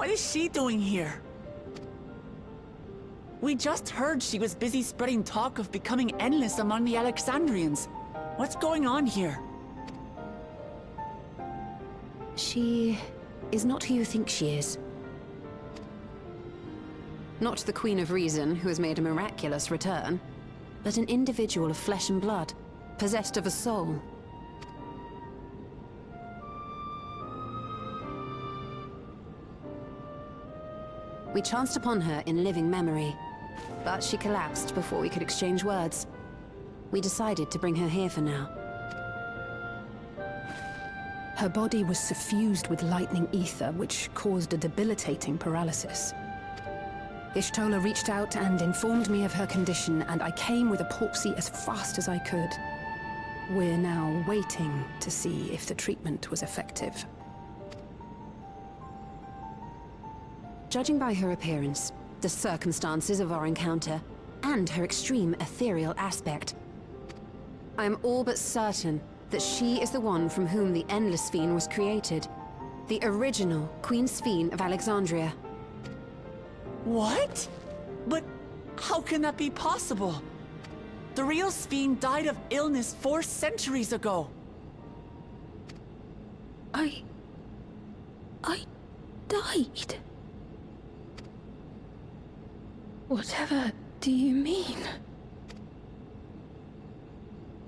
What is she doing here? We just heard she was busy spreading talk of becoming endless among the Alexandrians. What's going on here? She is not who you think she is. Not the Queen of Reason, who has made a miraculous return, but an individual of flesh and blood, possessed of a soul. We chanced upon her in living memory, but she collapsed before we could exchange words. We decided to bring her here for now. Her body was suffused with lightning ether, which caused a debilitating paralysis. Ishtola reached out and informed me of her condition, and I came with a Porpsy as fast as I could. We're now waiting to see if the treatment was effective. Judging by her appearance, the circumstances of our encounter, and her extreme ethereal aspect, I am all but certain that she is the one from whom the Endless Sphene was created. The original Queen Sphene of Alexandria. What? But how can that be possible? The real Sphene died of illness 4 centuries ago. I died. Whatever do you mean?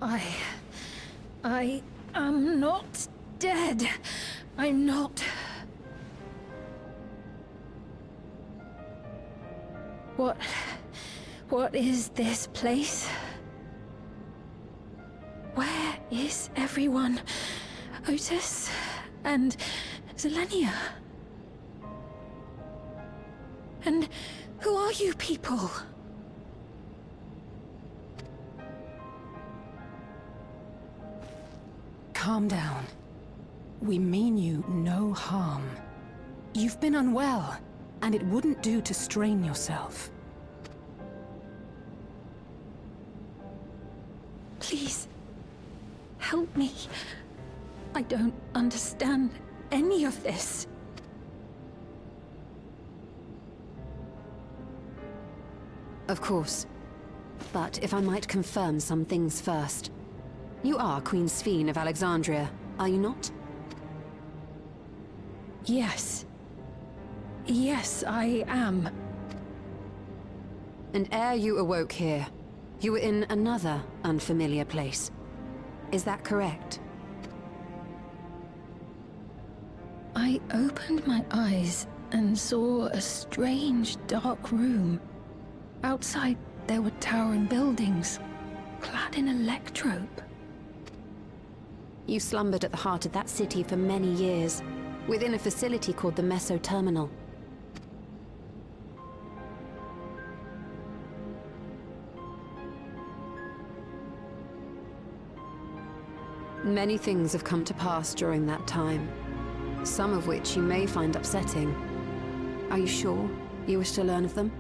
I am not dead. I'm not. What is this place? Where is everyone? Otis and Zelenia? And who are you people? Calm down. We mean you no harm. You've been unwell, and it wouldn't do to strain yourself. Please, help me. I don't understand any of this. Of course. But if I might confirm some things first. You are Queen Sphene of Alexandria, are you not? Yes. Yes, I am. And ere you awoke here, you were in another unfamiliar place. Is that correct? I opened my eyes and saw a strange, dark room. Outside, there were towering buildings, clad in electrope. You slumbered at the heart of that city for many years, within a facility called the Meso Terminal. Many things have come to pass during that time, some of which you may find upsetting. Are you sure you wish to learn of them?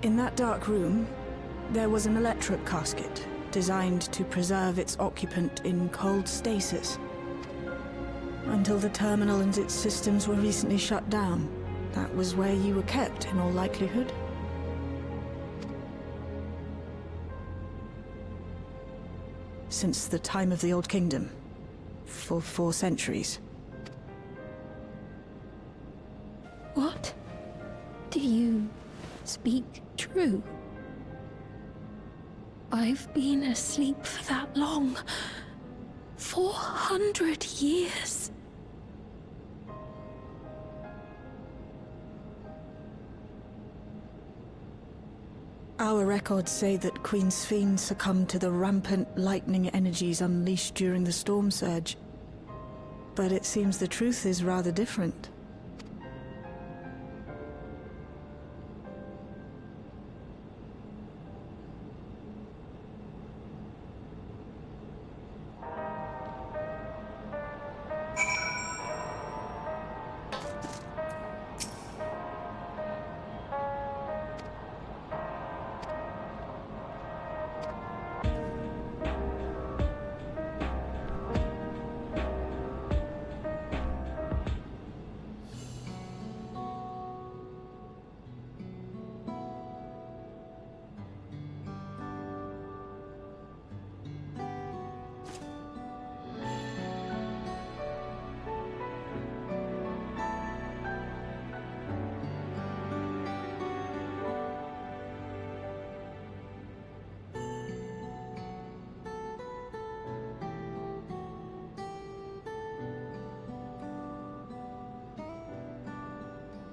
In that dark room, there was an electric casket, designed to preserve its occupant in cold stasis. Until the terminal and its systems were recently shut down, that was where you were kept, in all likelihood. Since the time of the Old Kingdom, for 4 centuries. What? Do you speak true? I've been asleep for that long. 400 years. Our records say that Queen Sphene succumbed to the rampant lightning energies unleashed during the storm surge. But it seems the truth is rather different.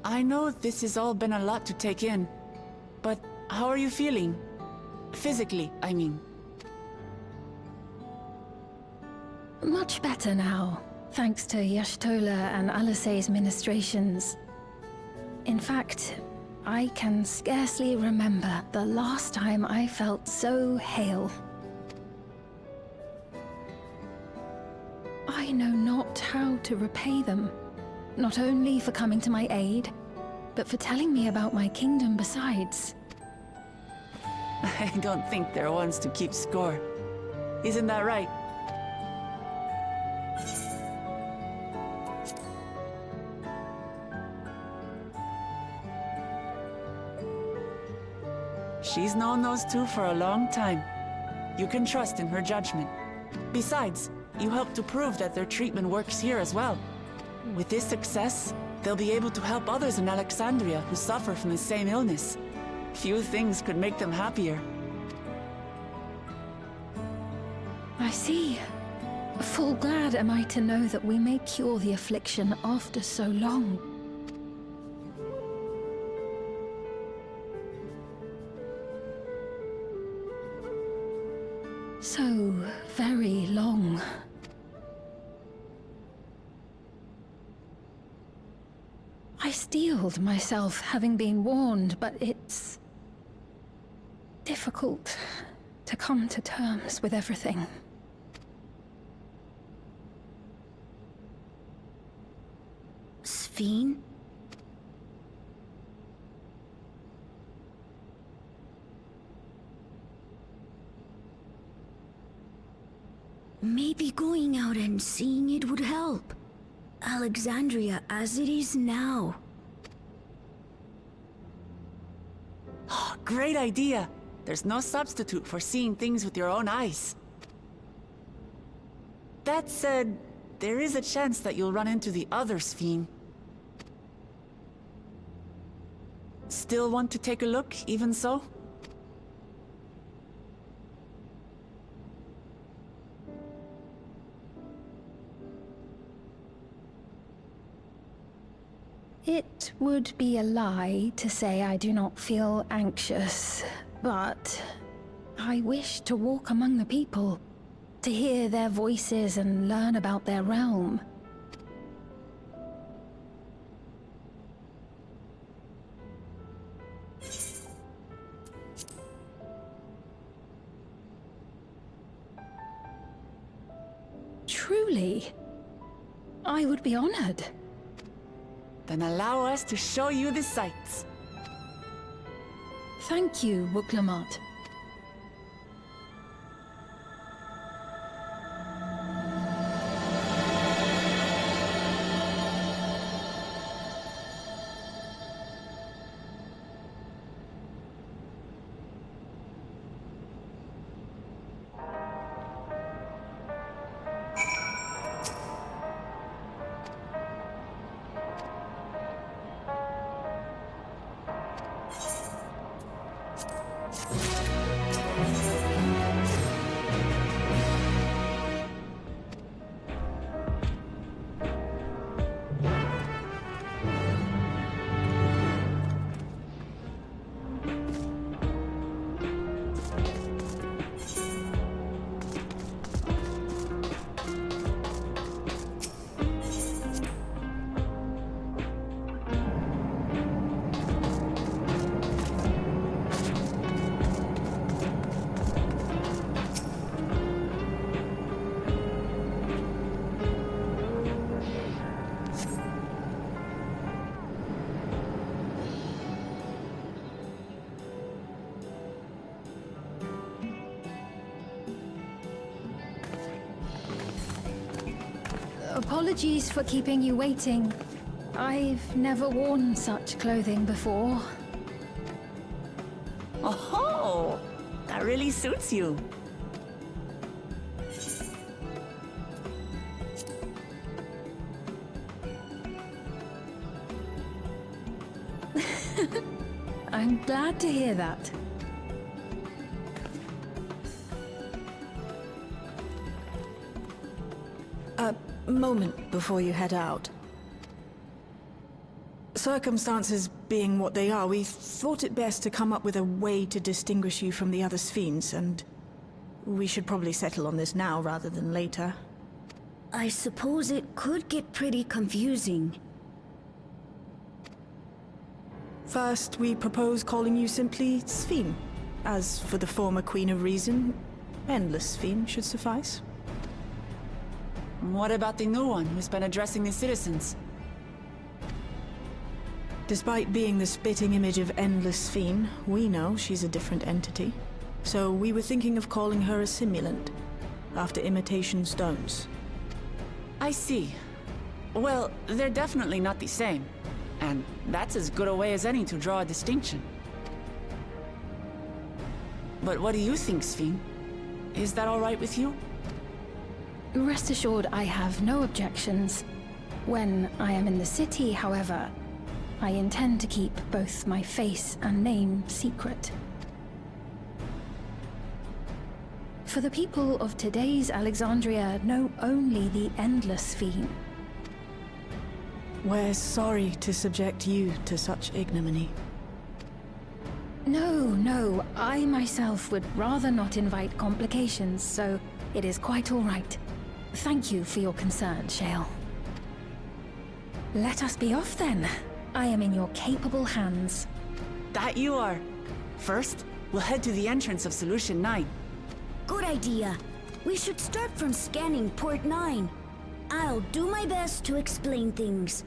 I know this has all been a lot to take in, but how are you feeling? Physically, I mean. Much better now, thanks to Y'shtola and Alisei's ministrations. In fact, I can scarcely remember the last time I felt so hale. I know not how to repay them, not only for coming to my aid, but for telling me about my kingdom besides. I don't think they're ones to keep score. Isn't that right? She's known those two for a long time. You can trust in her judgment. Besides, you helped to prove that their treatment works here as well. With this success, they'll be able to help others in Alexandria who suffer from the same illness. Few things could make them happier. I see. Full glad am I to know that we may cure the affliction after so long. So very long. I steeled myself, having been warned, but it's difficult to come to terms with everything. Sphene? Maybe going out and seeing it would help. Alexandria as it is now. Great idea! There's no substitute for seeing things with your own eyes. That said, there is a chance that you'll run into the other Sphene. Still want to take a look, even so? It would be a lie to say I do not feel anxious, but I wish to walk among the people, to hear their voices and learn about their realm. Truly, I would be honored. Then allow us to show you the sights. Thank you, Wuklamot. Apologies for keeping you waiting. I've never worn such clothing before. Oh, that really suits you. I'm glad to hear that. A moment before you head out. Circumstances being what they are, we thought it best to come up with a way to distinguish you from the other Sphenes, and we should probably settle on this now rather than later. I suppose it could get pretty confusing. First, we propose calling you simply Sphene. As for the former Queen of Reason, Endless Sphene should suffice. What about the new one who's been addressing the citizens? Despite being the spitting image of Endless Sphene, we know she's a different entity. So we were thinking of calling her a simulant, after imitation stones. I see. Well, they're definitely not the same. And that's as good a way as any to draw a distinction. But what do you think, Sphene? Is that all right with you? Rest assured, I have no objections. When I am in the city, however, I intend to keep both my face and name secret. For the people of today's Alexandria know only the Endless Sphene. We're sorry to subject you to such ignominy. No, I myself would rather not invite complications, so it is quite all right. Thank you for your concern, Shale. Let us be off then. I am in your capable hands. That you are. First, we'll head to the entrance of Solution 9. Good idea. We should start from scanning Port 9. I'll do my best to explain things.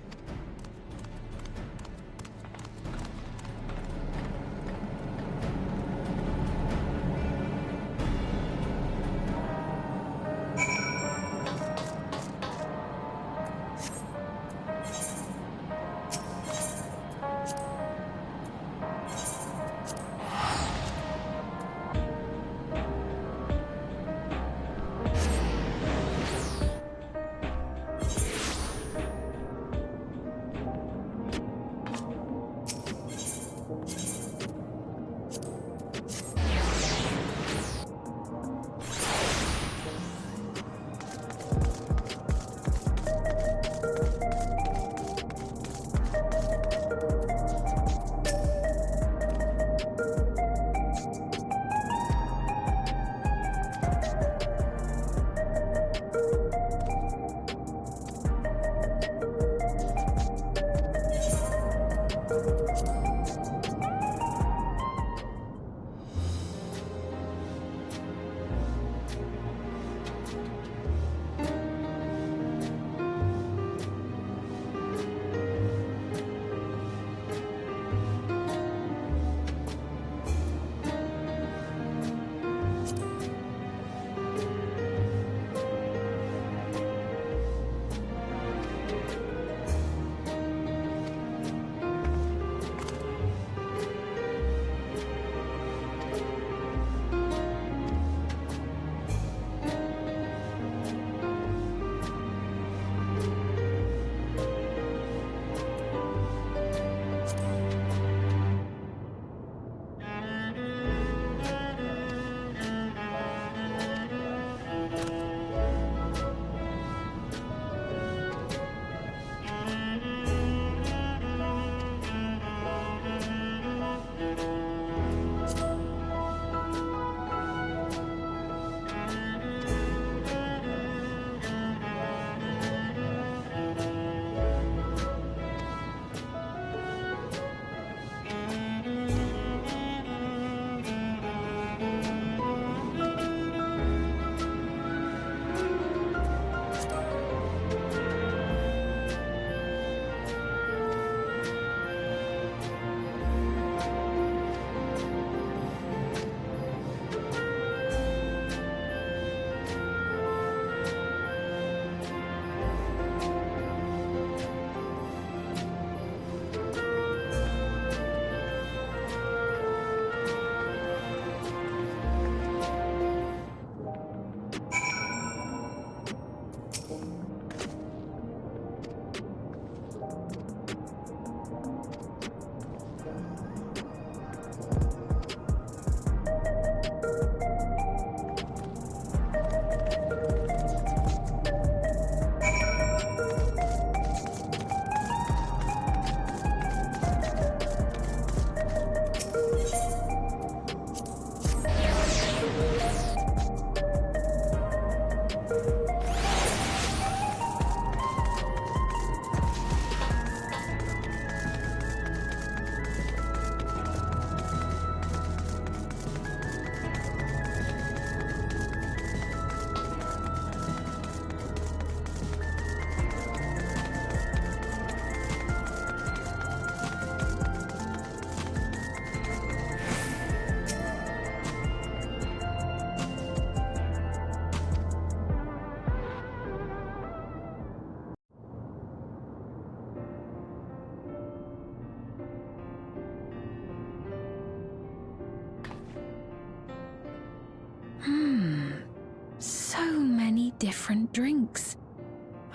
different drinks.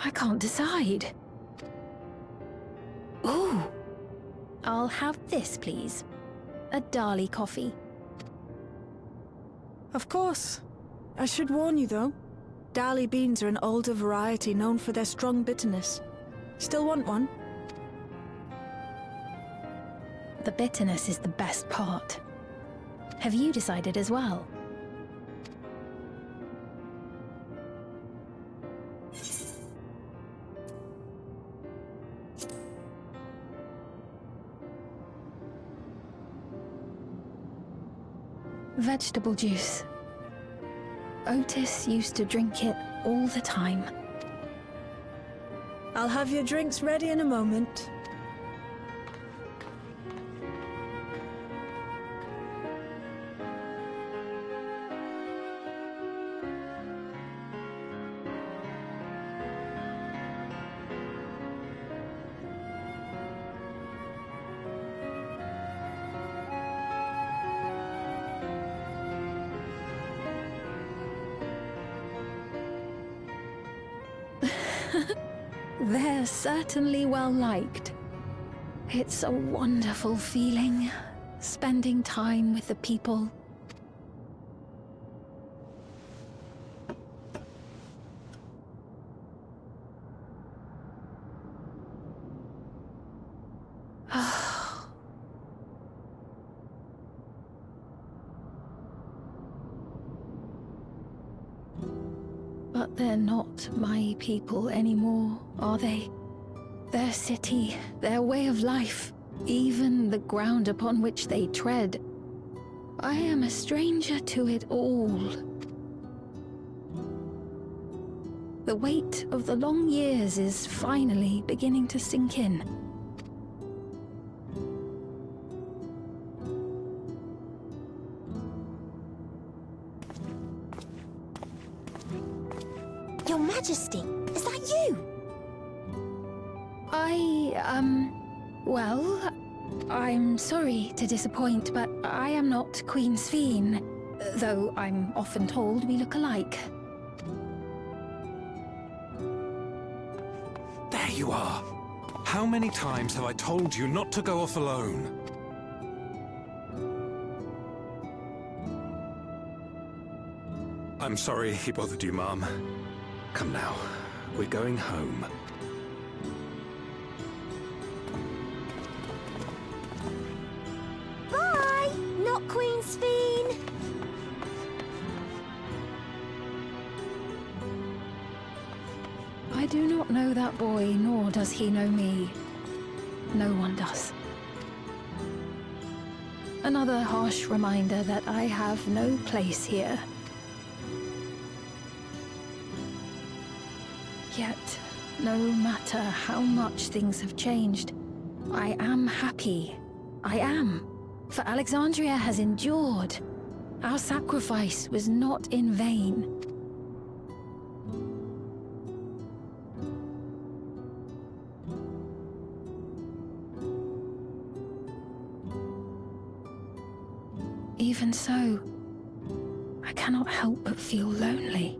I can't decide. Ooh! I'll have this, please. A Dali coffee. Of course. I should warn you, though. Dali beans are an older variety known for their strong bitterness. Still want one? The bitterness is the best part. Have you decided as well? Vegetable juice. Otis used to drink it all the time. I'll have your drinks ready in a moment. They're certainly well liked. It's a wonderful feeling, spending time with the people. But they're not my people anymore, are they? Their city, their way of life, even the ground upon which they tread. I am a stranger to it all. The weight of the long years is finally beginning to sink in. Your Majesty, is that you? Well, I'm sorry to disappoint, but I am not Queen Sphene, though I'm often told we look alike. There you are. How many times have I told you not to go off alone? I'm sorry he bothered you, Mom. Come now, we're going home. Bye! Not Queen Sphene! I do not know that boy, nor does he know me. No one does. Another harsh reminder that I have no place here. Yet, no matter how much things have changed, I am happy. I am. For Alexandria has endured. Our sacrifice was not in vain. Even so, I cannot help but feel lonely.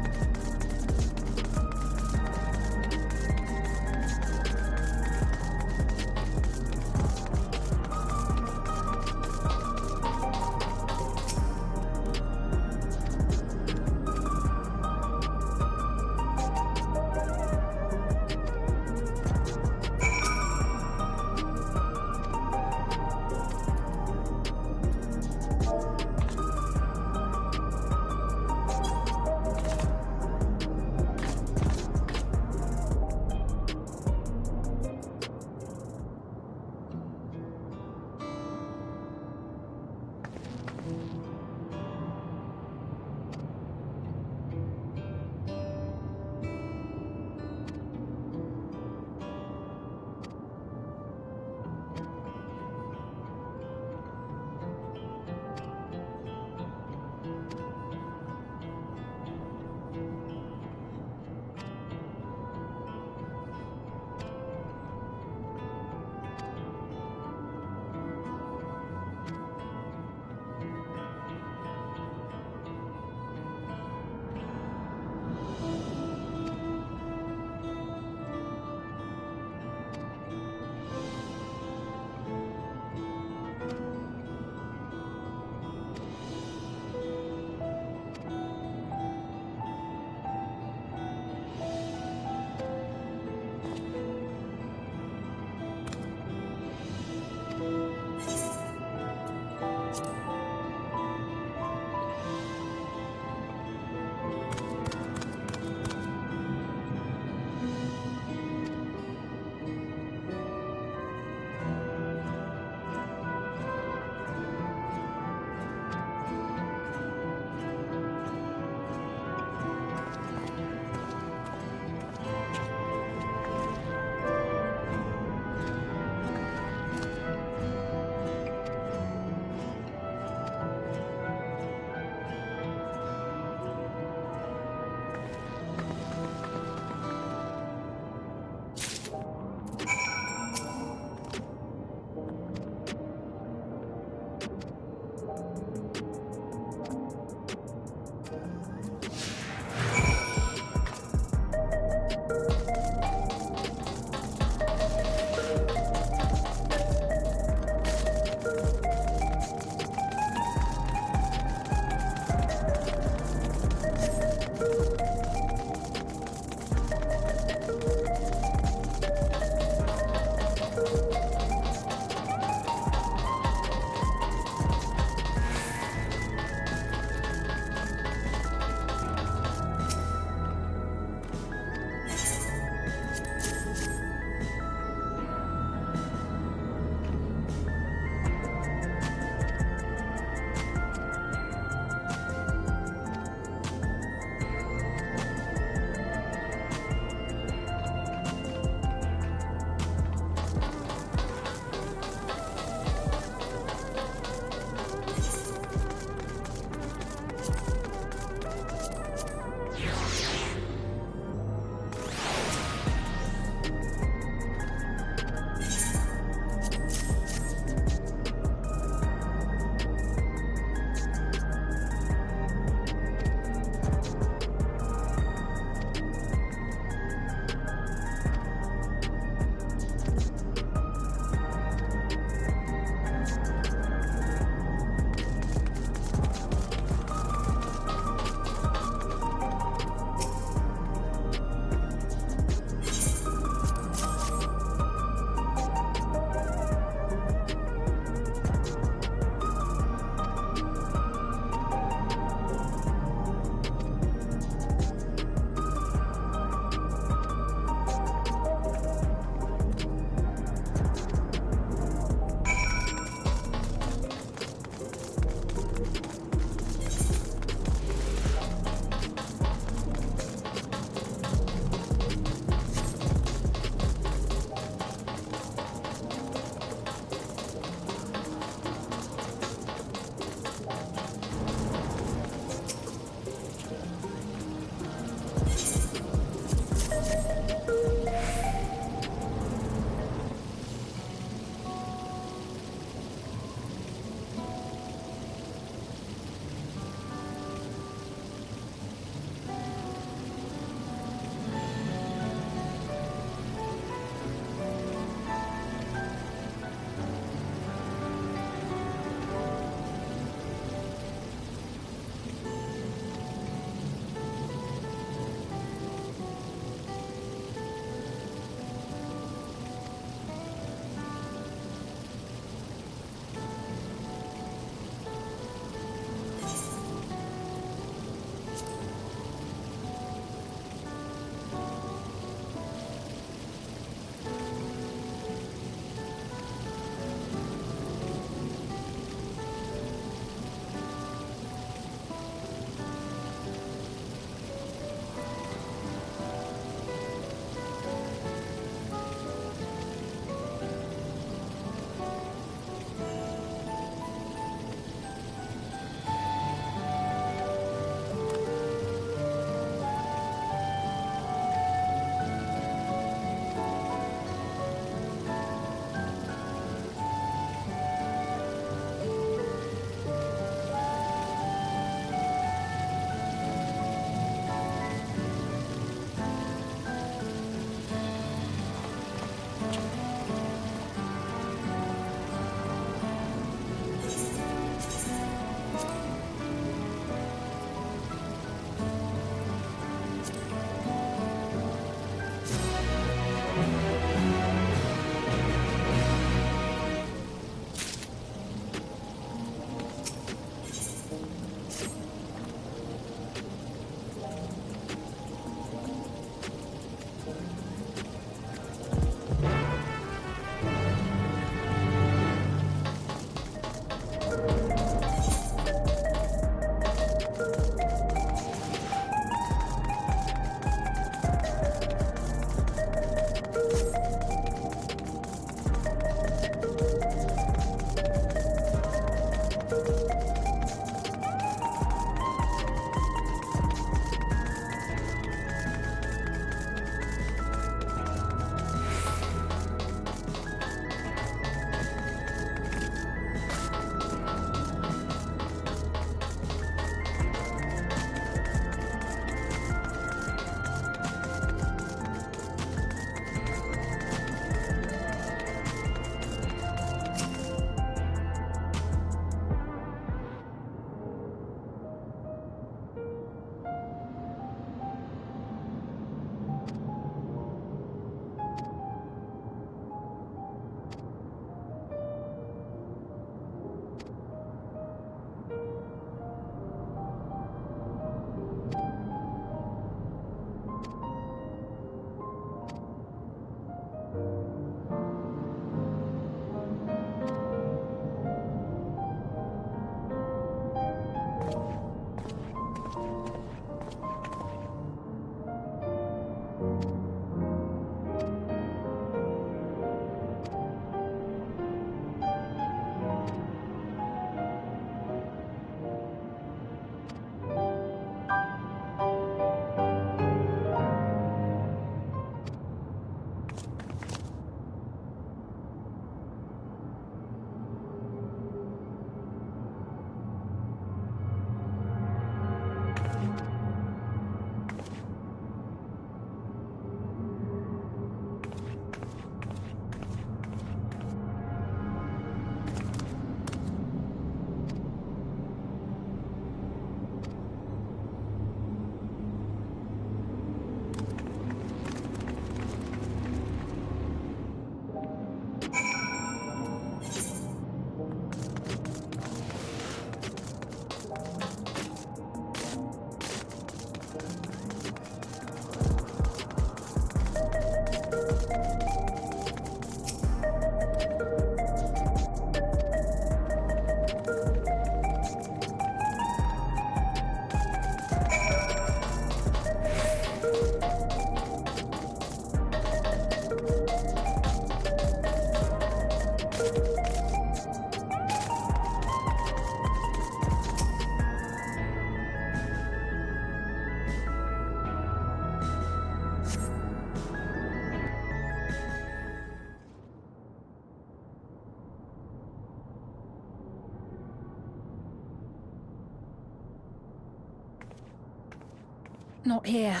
Not here.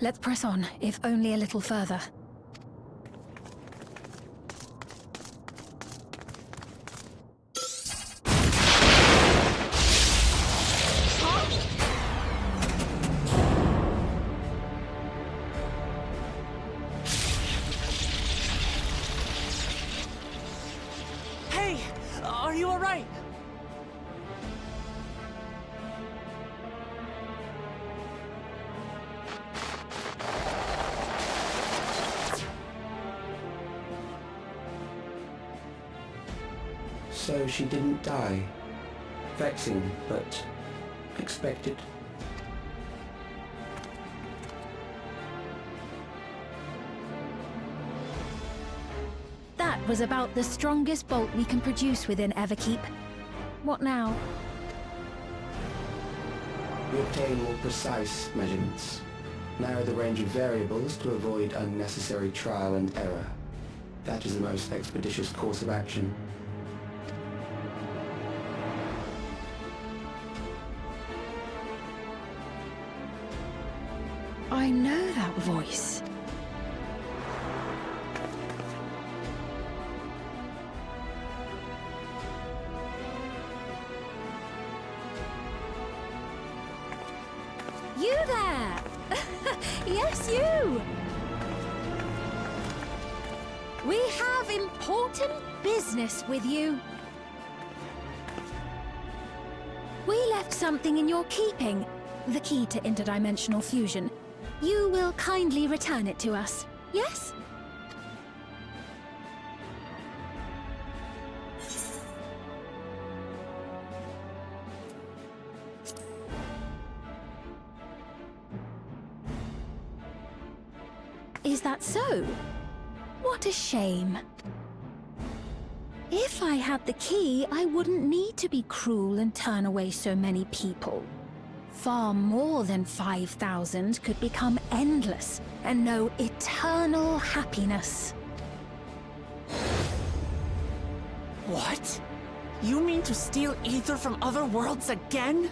Let's press on, if only a little further. Hey! Are you alright? So she didn't die. Vexing, but expected. That was about the strongest bolt we can produce within Everkeep. What now? We obtain more precise measurements. Narrow the range of variables to avoid unnecessary trial and error. That is the most expeditious course of action. I know that voice. Yes, you! We have important business with you. We left something in your keeping. The key to interdimensional fusion. You will kindly return it to us, yes? Is that so? What a shame. If I had the key, I wouldn't need to be cruel and turn away so many people. Far more than 5,000 could become endless and know eternal happiness. What? You mean to steal ether from other worlds again?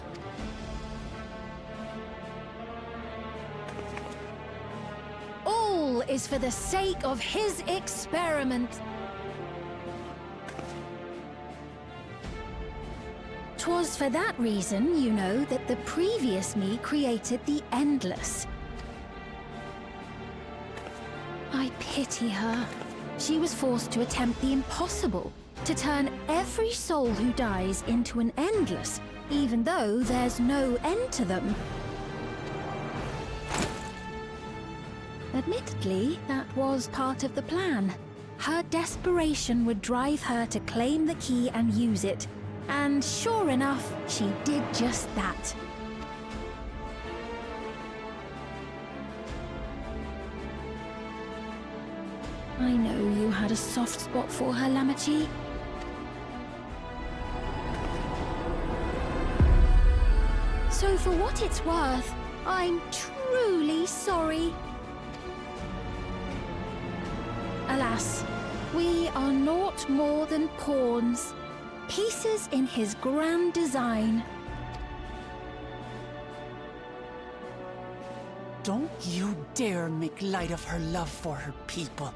All is for the sake of his experiment. 'Twas for that reason, you know, that the previous me created the Endless. I pity her. She was forced to attempt the impossible, to turn every soul who dies into an Endless, even though there's no end to them. Admittedly, that was part of the plan. Her desperation would drive her to claim the key and use it. And sure enough, she did just that. I know you had a soft spot for her, Lamachi. So for what it's worth, I'm truly sorry. Alas, we are naught more than pawns. Pieces in his grand design. Don't you dare make light of her love for her people.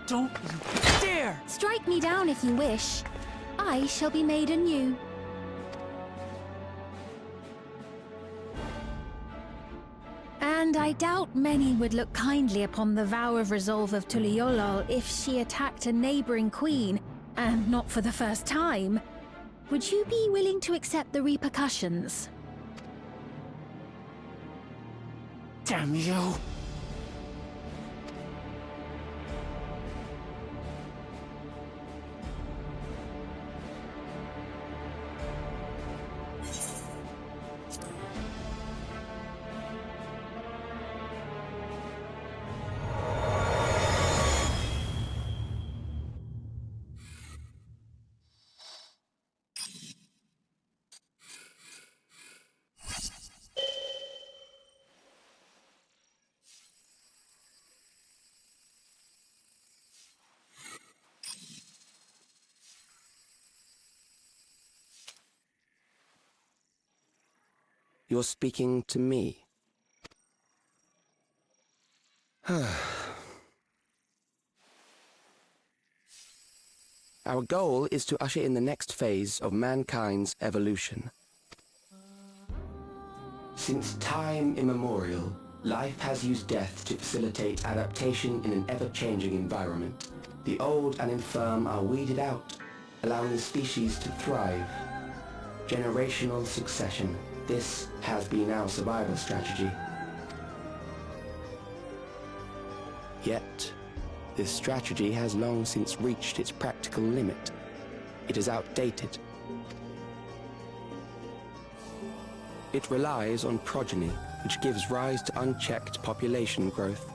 Don't you dare! Strike me down if you wish. I shall be made anew. And I doubt many would look kindly upon the vow of resolve of Tuliolol if she attacked a neighboring queen, and not for the first time. Would you be willing to accept the repercussions? Damn you! You're speaking to me. Our goal is to usher in the next phase of mankind's evolution. Since time immemorial, life has used death to facilitate adaptation in an ever-changing environment. The old and infirm are weeded out, allowing the species to thrive. Generational succession. This has been our survival strategy. Yet, this strategy has long since reached its practical limit. It is outdated. It relies on progeny, which gives rise to unchecked population growth.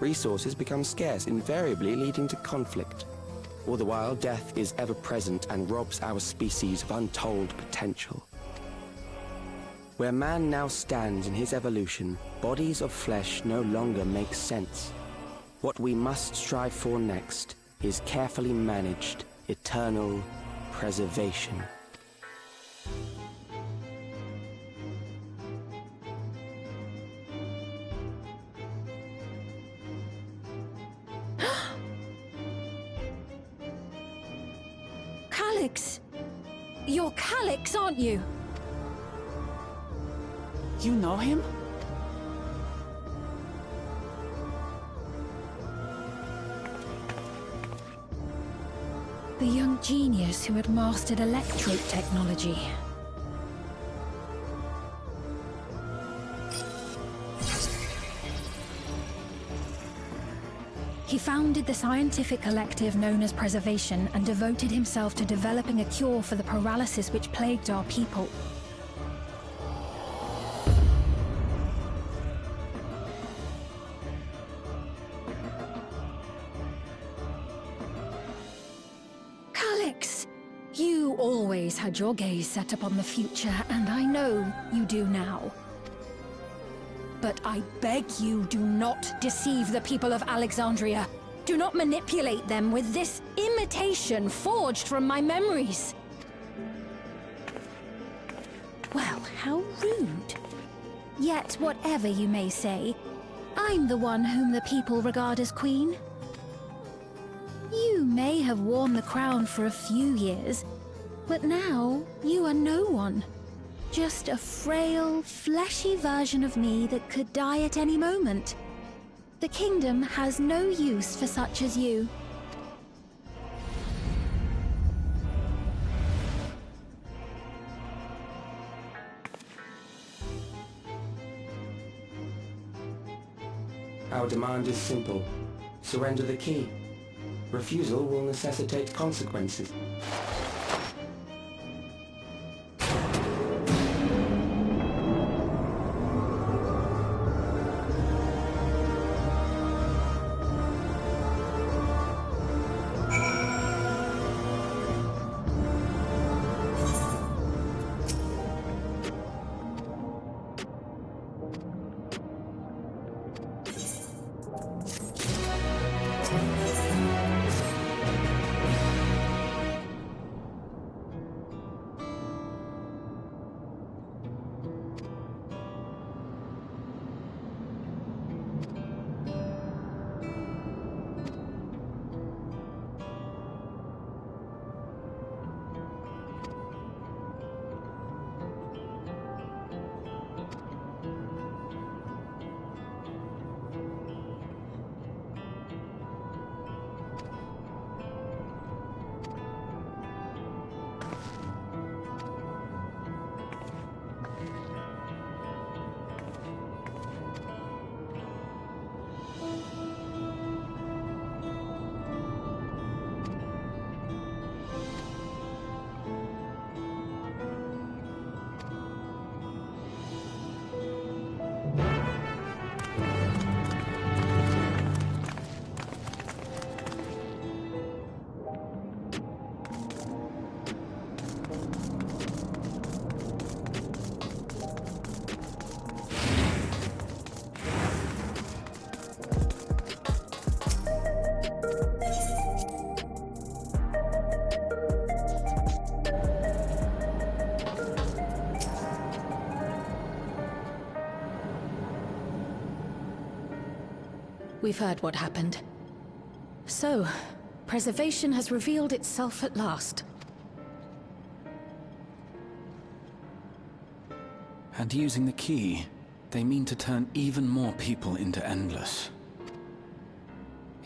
Resources become scarce, invariably leading to conflict. All the while, death is ever present and robs our species of untold potential. Where man now stands in his evolution, bodies of flesh no longer make sense. What we must strive for next is carefully managed, eternal preservation. Calyx! You're Calyx, aren't you? You know him? The young genius who had mastered electrode technology. He founded the scientific collective known as Preservation and devoted himself to developing a cure for the paralysis which plagued our people. Calix, you always had your gaze set upon the future, and I know you do now. But I beg you, do not deceive the people of Alexandria. Do not manipulate them with this imitation forged from my memories. Well, how rude. Yet, whatever you may say, I'm the one whom the people regard as queen. You may have worn the crown for a few years, but now you are no one. Just a frail, fleshy version of me that could die at any moment. The kingdom has no use for such as you. Our demand is simple. Surrender the key. Refusal will necessitate consequences. We've heard what happened. So, Preservation has revealed itself at last. And using the key, they mean to turn even more people into Endless.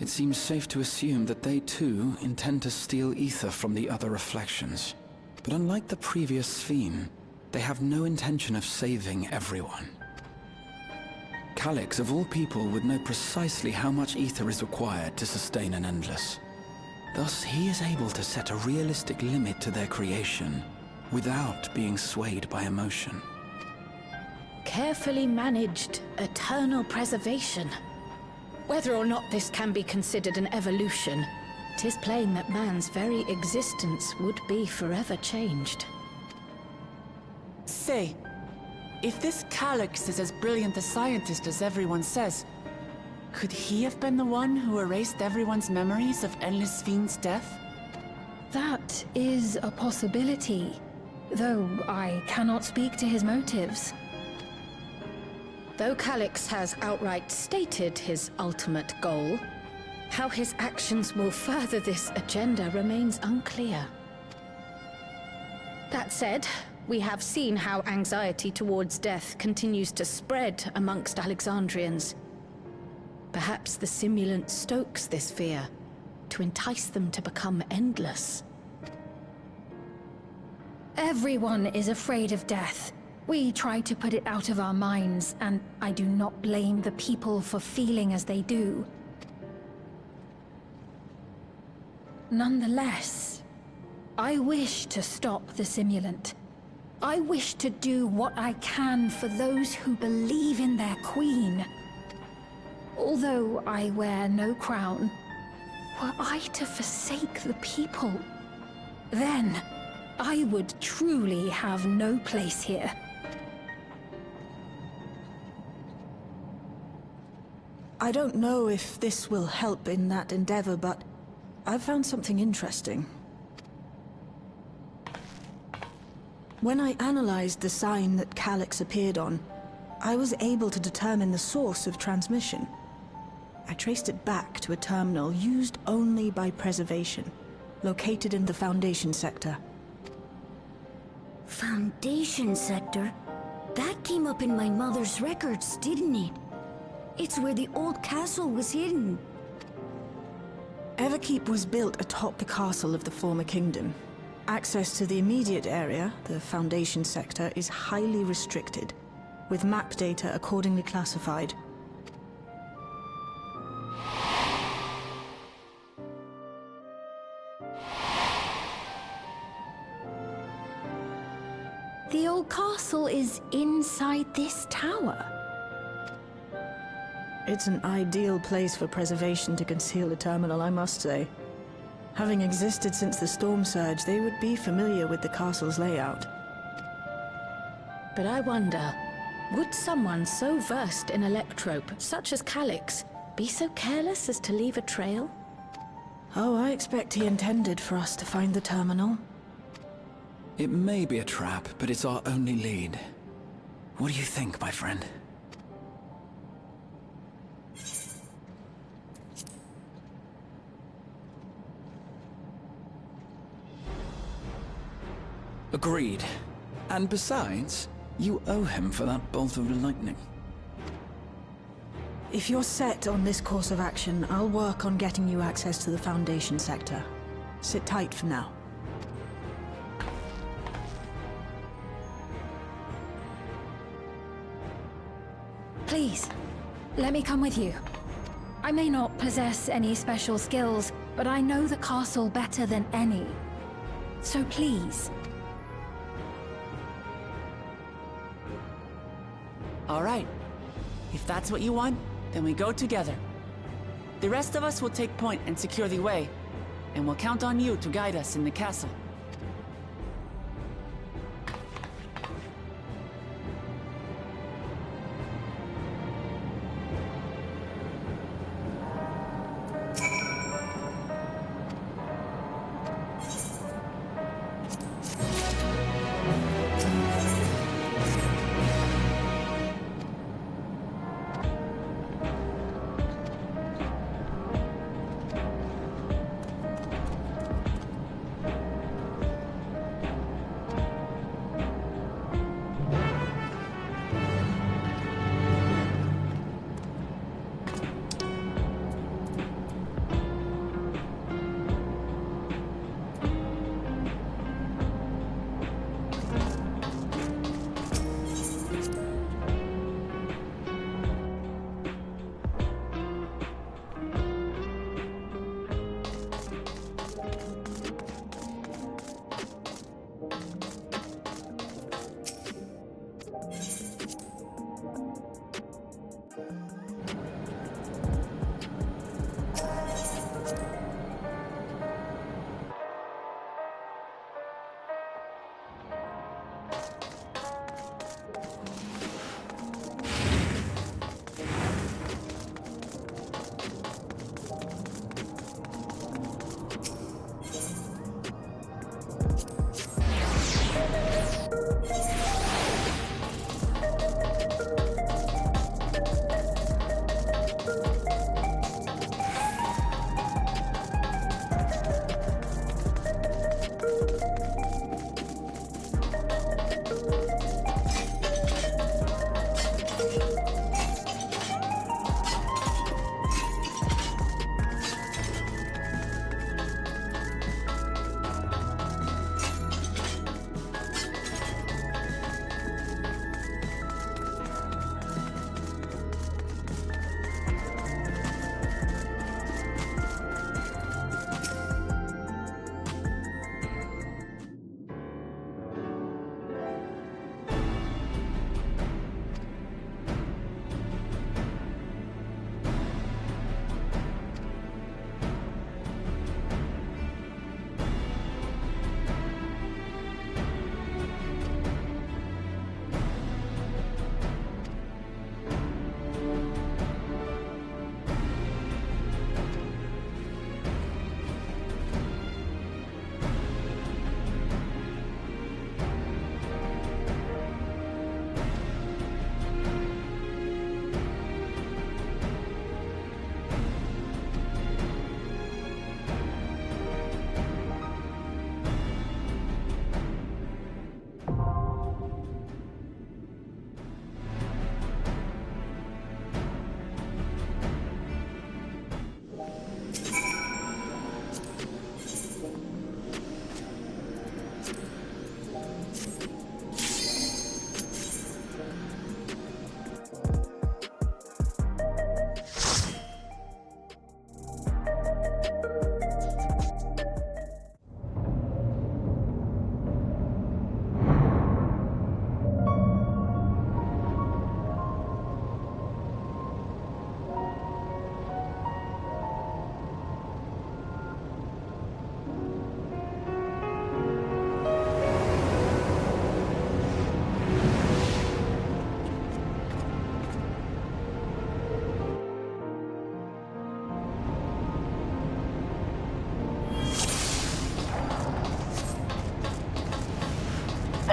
It seems safe to assume that they too intend to steal ether from the other reflections. But unlike the previous Sphere, they have no intention of saving everyone. Calix, of all people, would know precisely how much ether is required to sustain an Endless. Thus, he is able to set a realistic limit to their creation, without being swayed by emotion. Carefully managed, eternal preservation. Whether or not this can be considered an evolution, 'tis plain that man's very existence would be forever changed. Say, if this Calix is as brilliant a scientist as everyone says, could he have been the one who erased everyone's memories of Endless Fiend's death? That is a possibility, though I cannot speak to his motives. Though Calix has outright stated his ultimate goal, how his actions will further this agenda remains unclear. That said, we have seen how anxiety towards death continues to spread amongst Alexandrians. Perhaps the simulant stokes this fear, to entice them to become endless. Everyone is afraid of death. We try to put it out of our minds, and I do not blame the people for feeling as they do. Nonetheless, I wish to stop the simulant. I wish to do what I can for those who believe in their queen. Although I wear no crown, were I to forsake the people, then I would truly have no place here. I don't know if this will help in that endeavor, but I've found something interesting. When I analyzed the sign that Calyx appeared on, I was able to determine the source of transmission. I traced it back to a terminal used only by Preservation, located in the Foundation sector. Foundation sector? That came up in my mother's records, didn't it? It's where the old castle was hidden. Everkeep was built atop the castle of the former kingdom. Access to the immediate area, the Foundation sector, is highly restricted, with map data accordingly classified. The old castle is inside this tower. It's an ideal place for Preservation to conceal the terminal, I must say. Having existed since the Storm Surge, they would be familiar with the castle's layout. But I wonder, would someone so versed in electrope, such as Calyx, be so careless as to leave a trail? Oh, I expect he intended for us to find the terminal. It may be a trap, but it's our only lead. What do you think, my friend? Agreed. And besides, you owe him for that bolt of lightning. If you're set on this course of action, I'll work on getting you access to the Foundation sector. Sit tight for now. Please, let me come with you. I may not possess any special skills, but I know the castle better than any. So please. All right. If that's what you want, then we go together. The rest of us will take point and secure the way, and we'll count on you to guide us in the castle.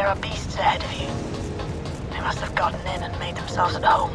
There are beasts ahead of you. They must have gotten in and made themselves at home.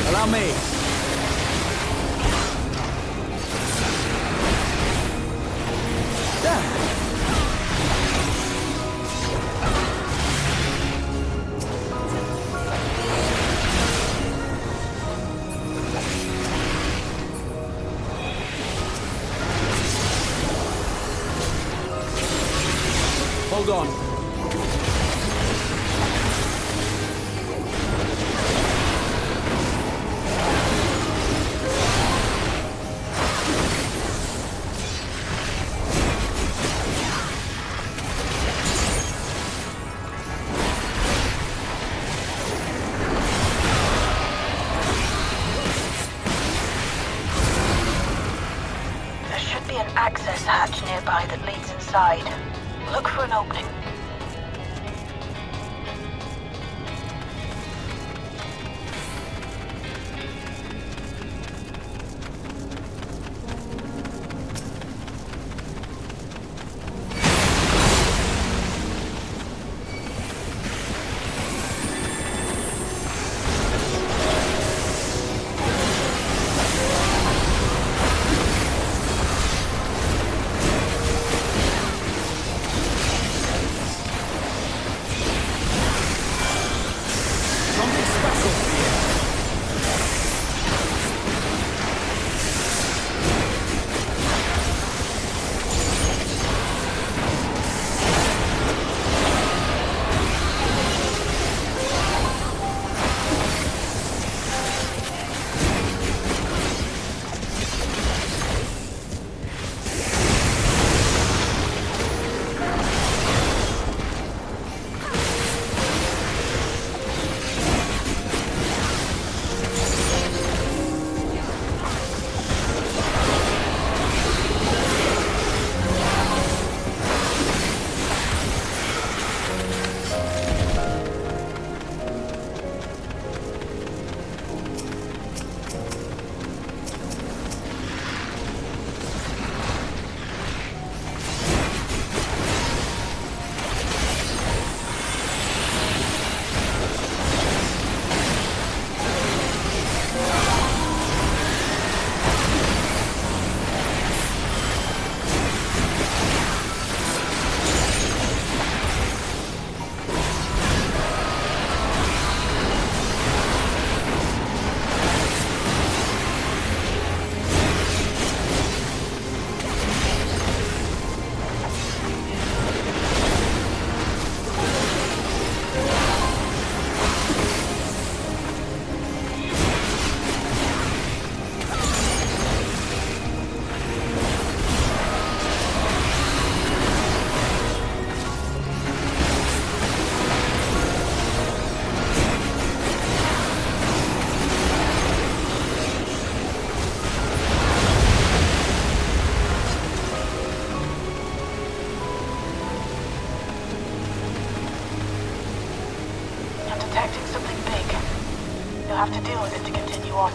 Allow me. Hold on. There should be an access hatch nearby that leads inside. Look for an opening. I'm detecting something big. You'll have to deal with it to continue on.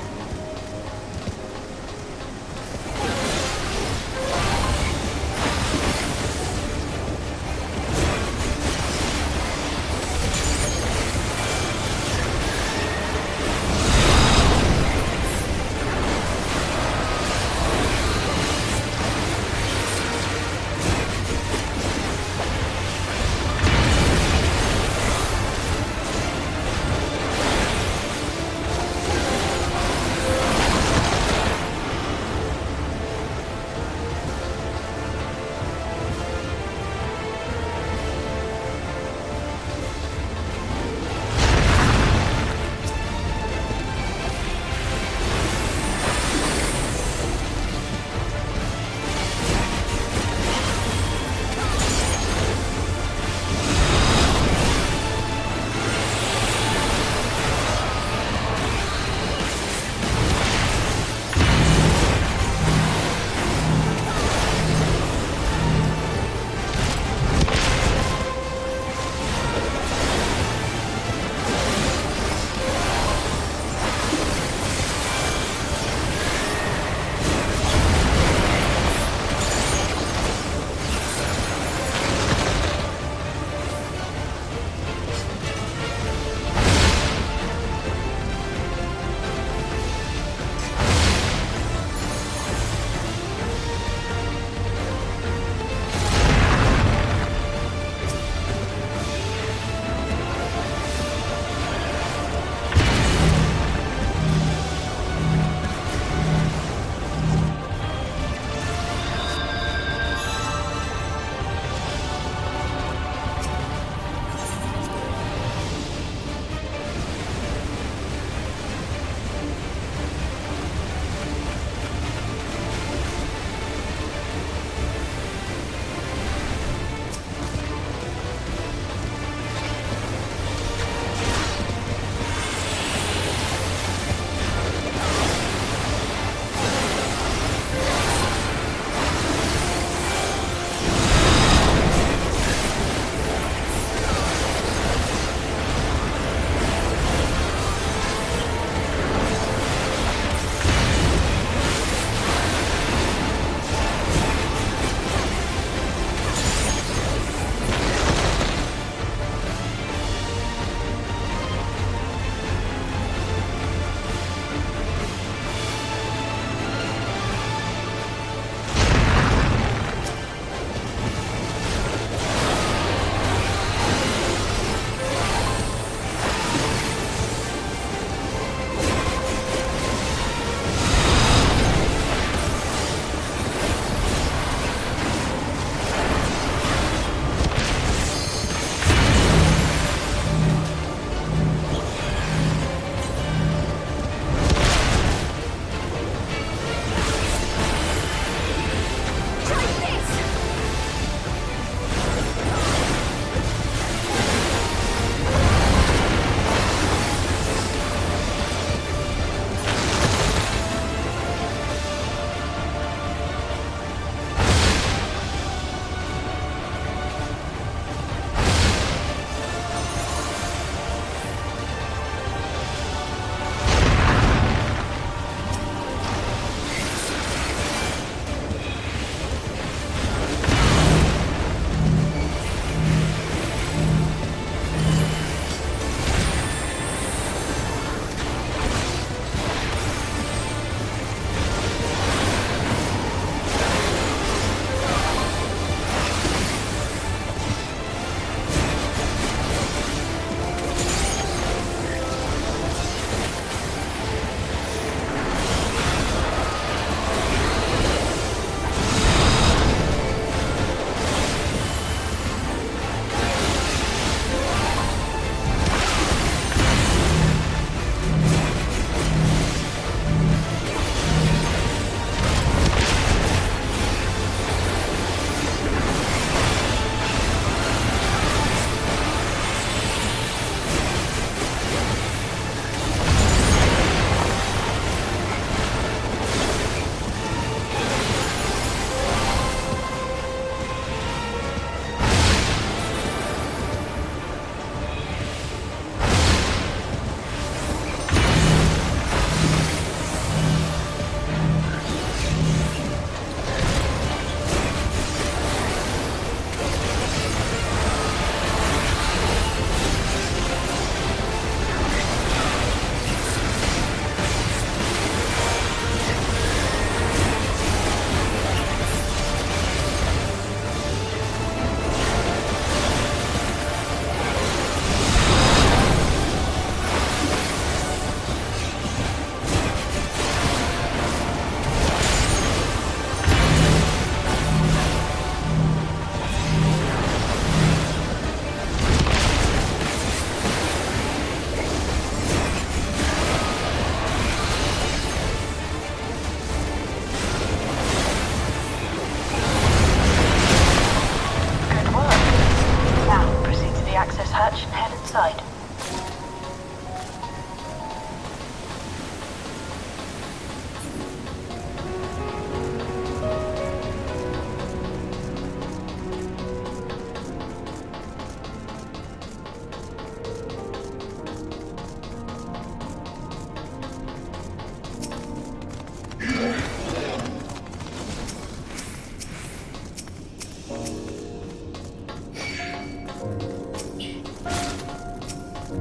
Allow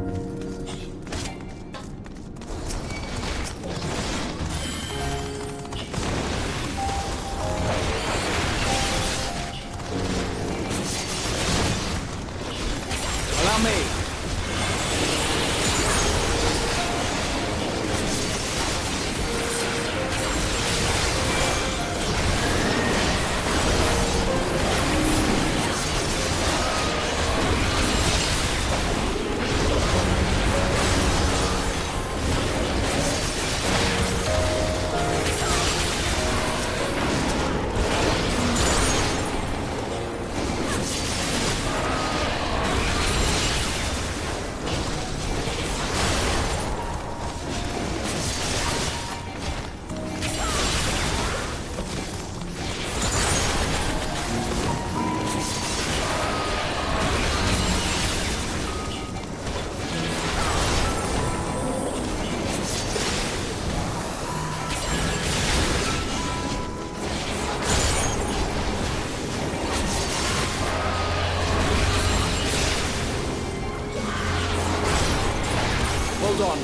me. Hold on.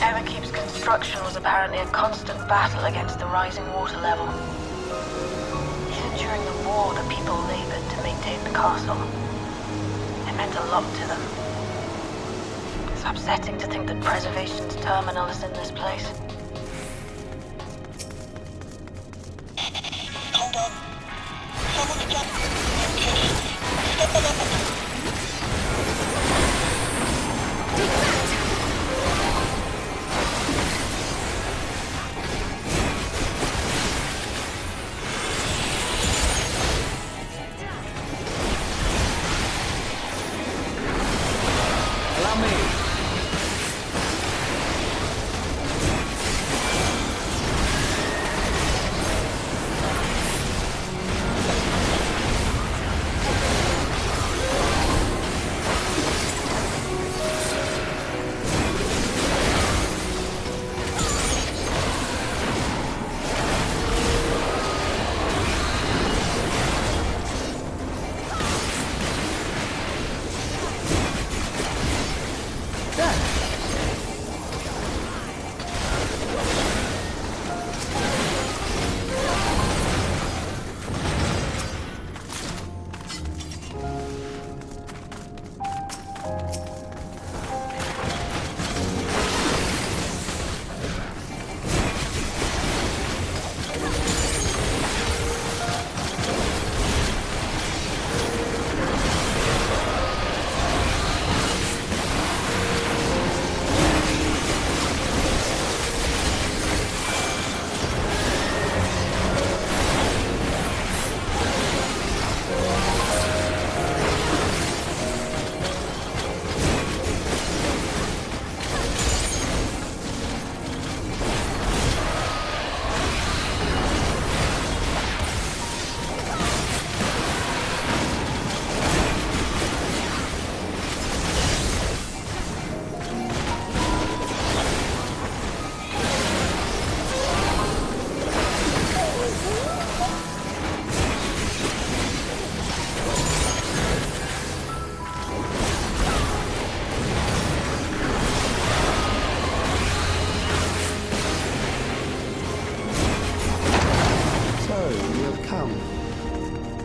Everkeep's construction was apparently a constant battle against the rising water level. Even during the war, the people labored to maintain the castle. It meant a lot to them. It's upsetting to think that Preservation's terminal is in this place. Hold on. Someone's jumped. Step it up. Allow me.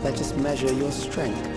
Let us measure your strength.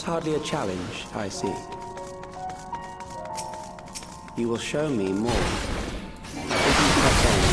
was hardly a challenge, I see. You will show me more. I think you press on.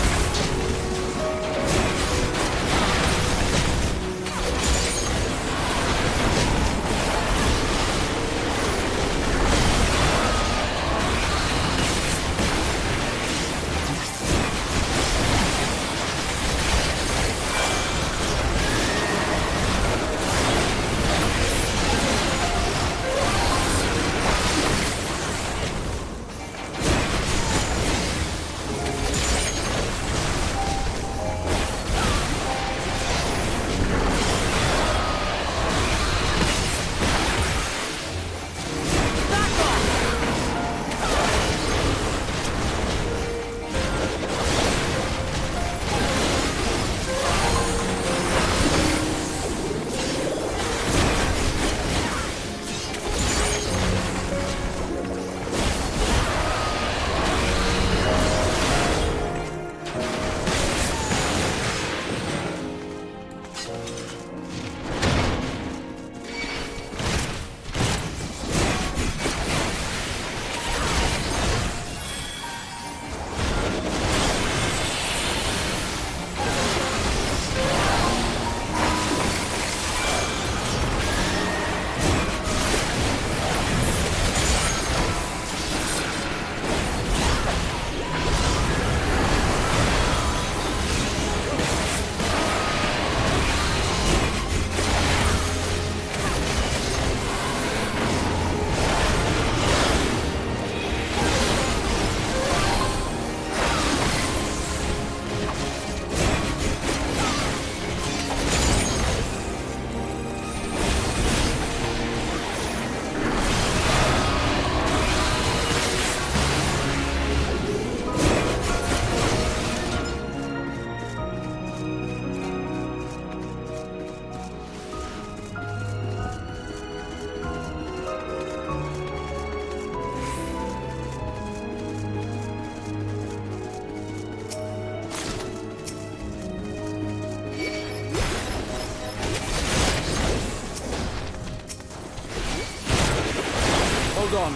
Hold on.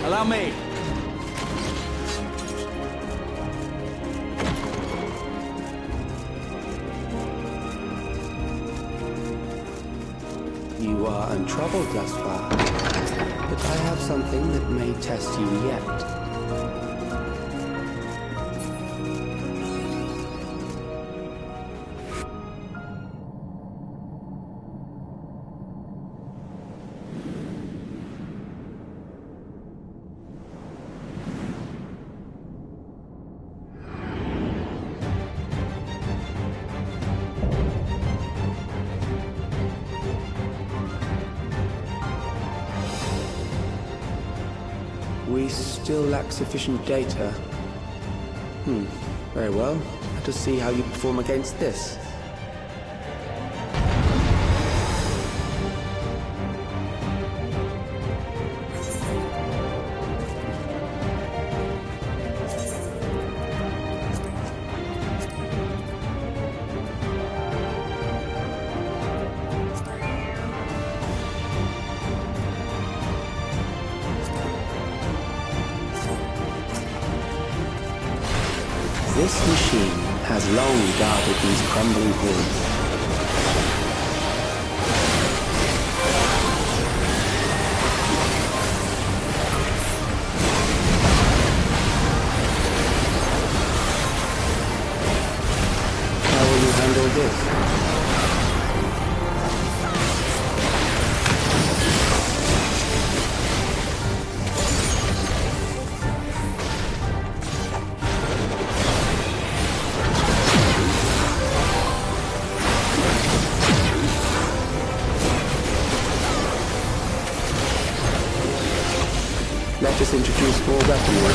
Allow me. You You are untroubled thus far, but I have something that may test you yet. We still lack sufficient data. Very well. Let us see how you perform against this. This machine has long guarded these crumbling halls. How will you handle this? Let us introduce more weaponry.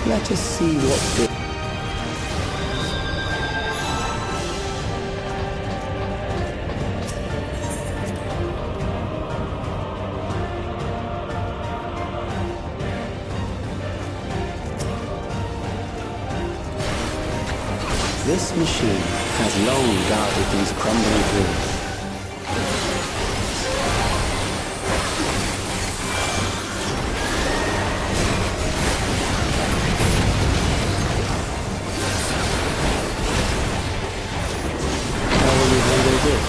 Let us see what this... This machine has long guarded these crumbling hills. How will you handle this?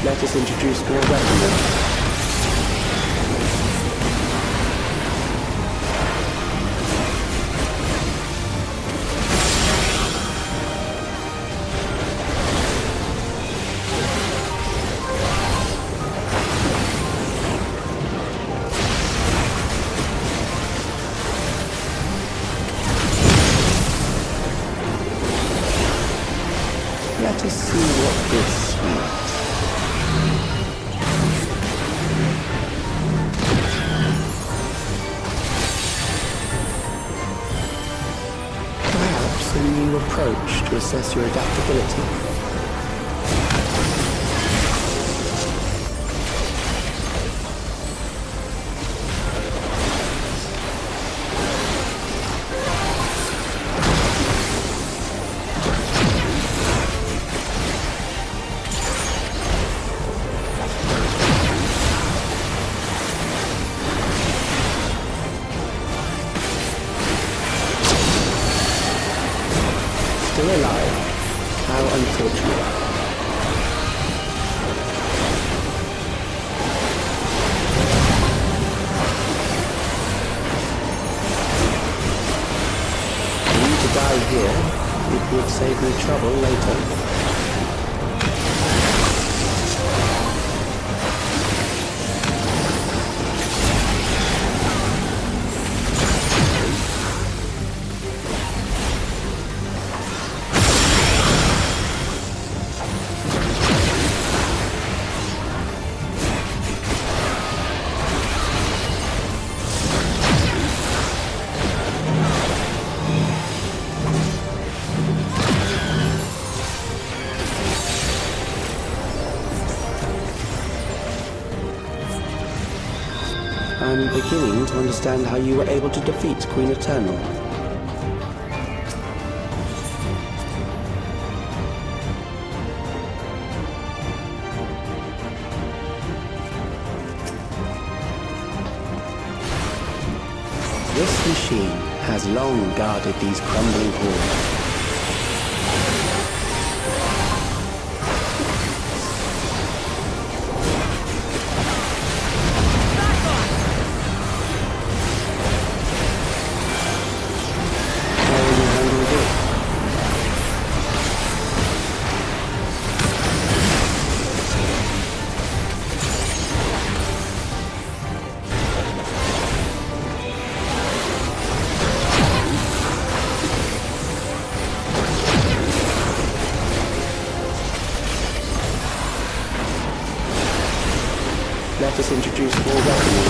Let us introduce more weaponry. Let us see what this means. Perhaps a new approach to assess your adaptability. Still alive. How unfortunate. For you to die here, it would save me trouble later. beginning to understand how you were able to defeat Queen Eternal. This machine has long guarded these crumbling halls. Let us introduce more weaponry.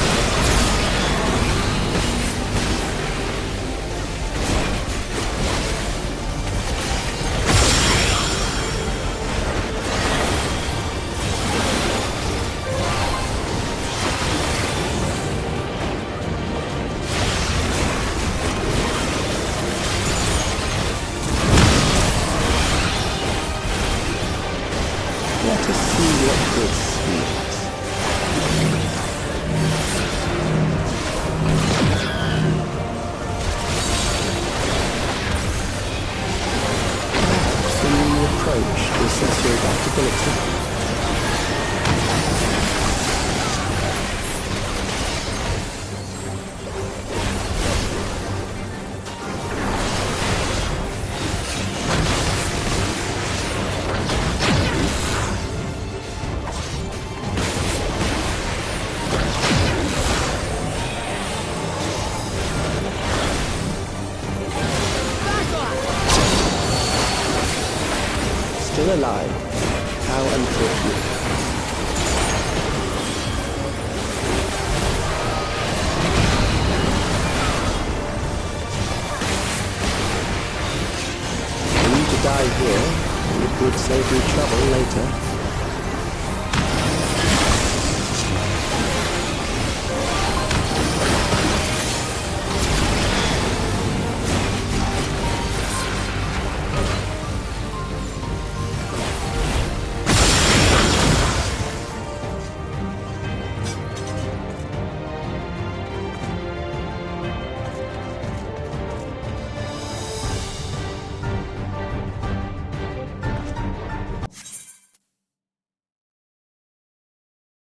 Let us see what this means. Approach to assess your adaptability. Still alive. How unfortunate. For you to die here, it would save you trouble later.